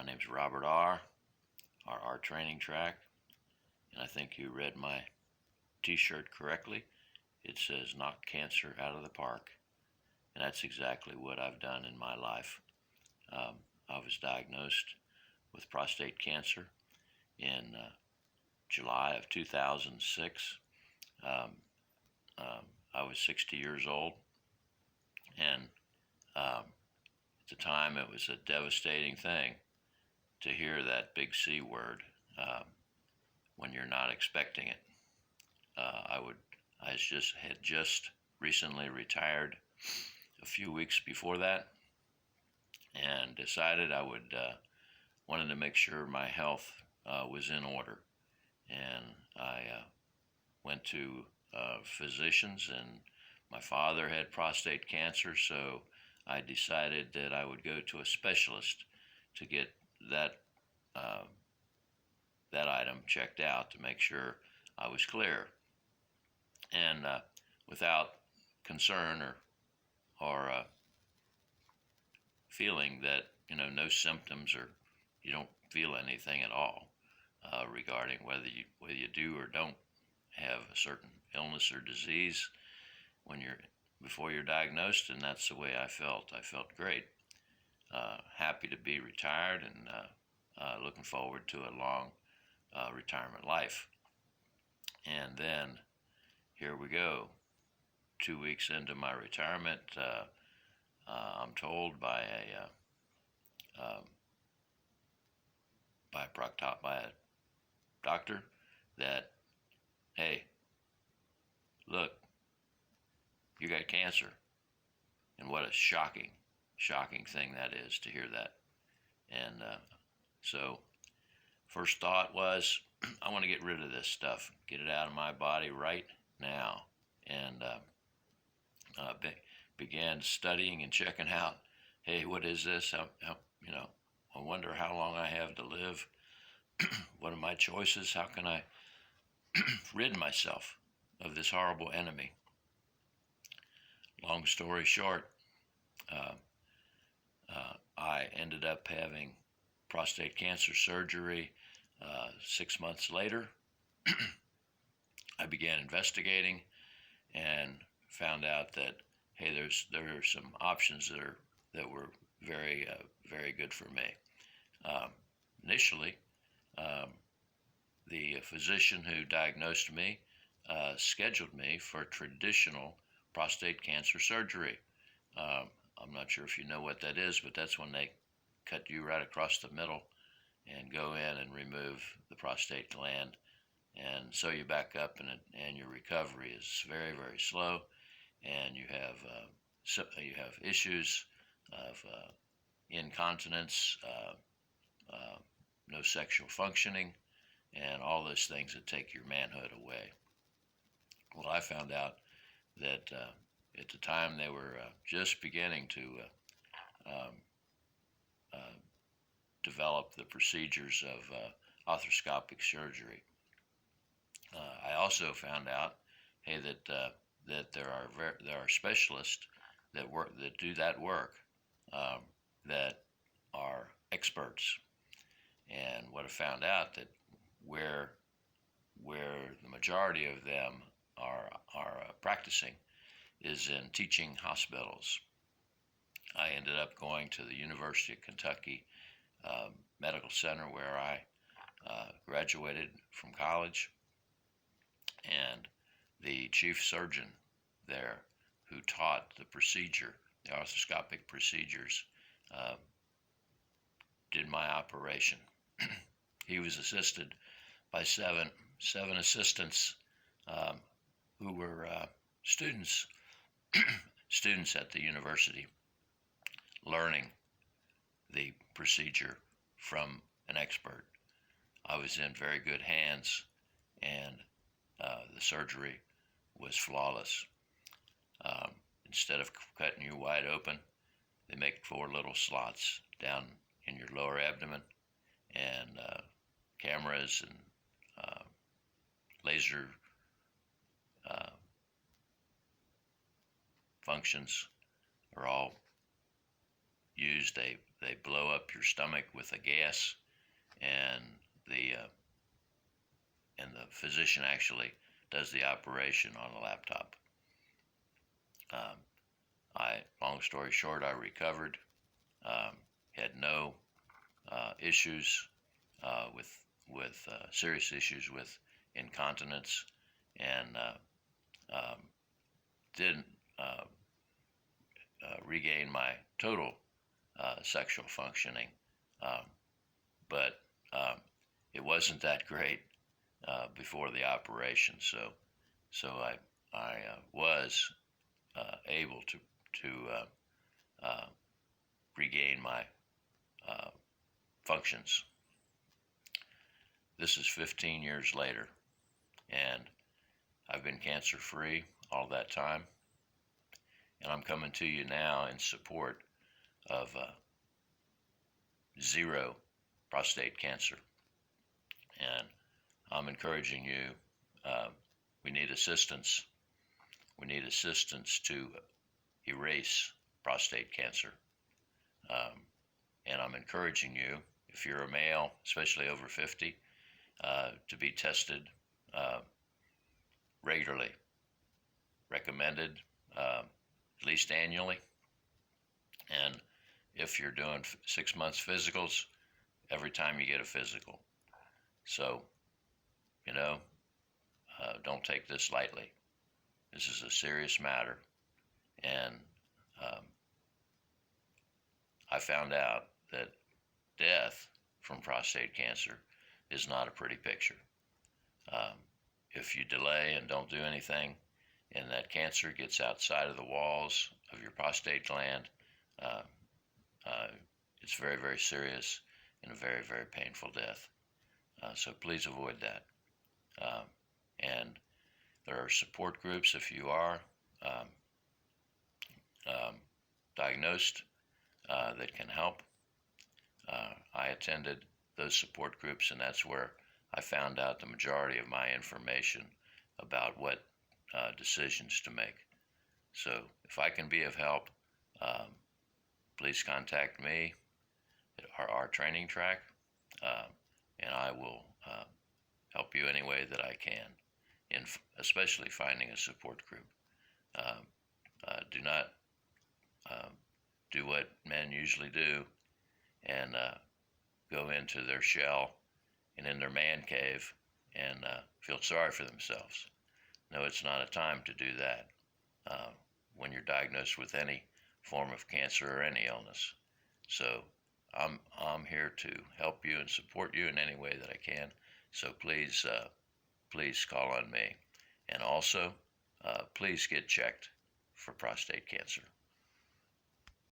My name's Robert R. R Training Track, and I think you read my t-shirt correctly. It says knock cancer out of the park, and that's exactly what I've done in my life. I was diagnosed with prostate cancer in July of 2006. I was 60 years old, and at the time it was a devastating thing to hear that big C word when you're not expecting it. I had just recently retired a few weeks before that, and decided I wanted to make sure my health was in order, and I went to physicians, and my father had prostate cancer, so I decided that I would go to a specialist to get that item checked out to make sure I was clear, and without concern or feeling that no symptoms or you don't feel anything at all regarding whether you do or don't have a certain illness or disease before you're diagnosed, and that's the way I felt. I felt great, happy to be retired, and looking forward to a long retirement life. And then here we go. 2 weeks into my retirement, I'm told by a doctor that, hey, look, you got cancer. And what a shocking thing that is to hear that. And so first thought was, I want to get rid of this stuff, get it out of my body right now. And began studying and checking out, hey, what is this? I wonder how long I have to live. What are my choices? How can I rid myself of this horrible enemy? Long story short, I ended up having prostate cancer surgery 6 months later. I began investigating and found out that, hey, there are some options that were very good for me. Initially, the physician who diagnosed me scheduled me for traditional prostate cancer surgery. I'm not sure if you know what that is, but that's when they cut you right across the middle and go in and remove the prostate gland, and sew you back up, and your recovery is very slow, and you have issues of incontinence, no sexual functioning, and all those things that take your manhood away. Well, I found out that at the time they were just beginning to develop the procedures of arthroscopic surgery. I also found out, hey, that there are specialists that do that work, that are experts. And what I found out, that where the majority of them are practicing is in teaching hospitals. I ended up going to the University of Kentucky Medical Center, where I graduated from college, and the chief surgeon there, who taught the arthroscopic procedures, did my operation. He was assisted by seven assistants who were students at the university, learning the procedure from an expert. I was in very good hands, and the surgery was flawless. Instead of cutting you wide open, they make 4 little slots down in your lower abdomen, and cameras and laser functions are all used. They blow up your stomach with a gas, and the physician actually does the operation on a laptop. Long story short, I recovered. Had no issues with serious issues with incontinence, and didn't regain my total sexual functioning, um, but it wasn't that great before the operation. So I was able to regain my functions. This is 15 years later, and I've been cancer-free all that time, and I'm coming to you now in support of zero prostate cancer. And I'm encouraging you, we need assistance. We need assistance to erase prostate cancer. And I'm encouraging you, if you're a male, especially over 50, to be tested regularly, recommended at least annually. And if you're doing 6 months physicals, every time you get a physical. So, don't take this lightly. This is a serious matter. And I found out that death from prostate cancer is not a pretty picture. If you delay and don't do anything, and that cancer gets outside of the walls of your prostate gland, it's very, very serious and a very, very painful death. So please avoid that. And there are support groups if you are diagnosed that can help. I attended those support groups, and that's where I found out the majority of my information about what decisions to make. So if I can be of help, please contact me at our training track, and I will help you any way that I can, especially finding a support group. Do not do what men usually do and go into their shell and in their man cave and feel sorry for themselves. No, it's not a time to do that when you're diagnosed with any form of cancer or any illness. So I'm here to help you and support you in any way that I can. So please call on me. And also, please get checked for prostate cancer.